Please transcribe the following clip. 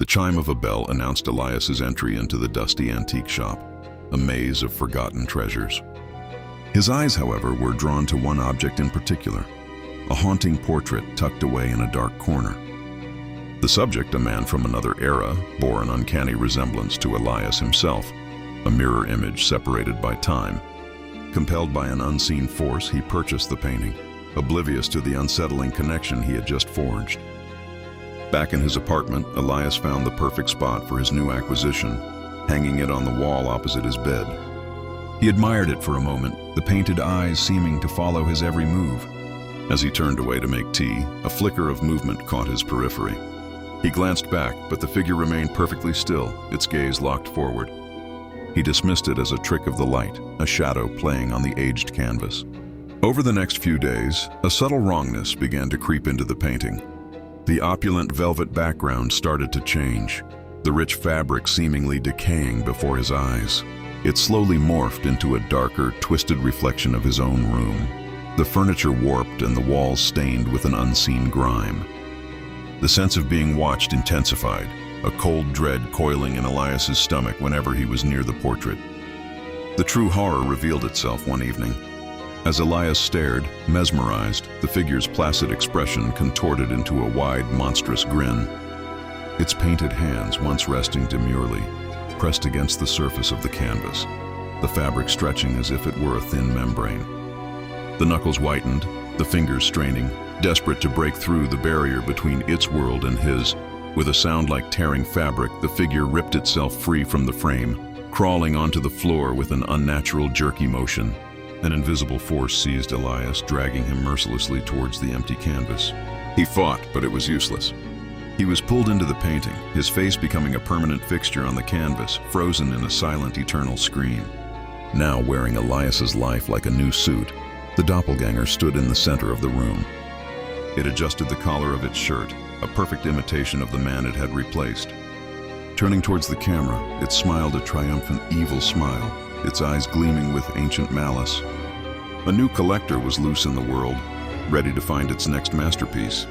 The chime of a bell announced Elias's entry into the dusty antique shop, a maze of forgotten treasures. His eyes, however, were drawn to one object in particular, a haunting portrait tucked away in a dark corner. The subject, a man from another era, bore an uncanny resemblance to Elias himself, a mirror image separated by time. Compelled by an unseen force, he purchased the painting, oblivious to the unsettling connection he had just forged. Back in his apartment, Elias found the perfect spot for his new acquisition, hanging it on the wall opposite his bed. He admired it for a moment, the painted eyes seeming to follow his every move. As he turned away to make tea, a flicker of movement caught his periphery. He glanced back, but the figure remained perfectly still, its gaze locked forward. He dismissed it as a trick of the light, a shadow playing on the aged canvas. Over the next few days, a subtle wrongness began to creep into the painting. The opulent velvet background started to change, the rich fabric seemingly decaying before his eyes. It slowly morphed into a darker, twisted reflection of his own room. The furniture warped and the walls stained with an unseen grime. The sense of being watched intensified, a cold dread coiling in Elias's stomach whenever he was near the portrait. The true horror revealed itself one evening. As Elias stared, mesmerized, the figure's placid expression contorted into a wide, monstrous grin. Its painted hands, once resting demurely, pressed against the surface of the canvas, the fabric stretching as if it were a thin membrane. The knuckles whitened, the fingers straining, desperate to break through the barrier between its world and his. With a sound like tearing fabric, the figure ripped itself free from the frame, crawling onto the floor with an unnatural jerky motion. An invisible force seized Elias, dragging him mercilessly towards the empty canvas. He fought, but it was useless. He was pulled into the painting, his face becoming a permanent fixture on the canvas, frozen in a silent, eternal screen. Now wearing Elias's life like a new suit, the doppelganger stood in the center of the room. It adjusted the collar of its shirt, a perfect imitation of the man it had replaced. Turning towards the camera, it smiled a triumphant, evil smile, its eyes gleaming with ancient malice. A new collector was loose in the world, ready to find its next masterpiece.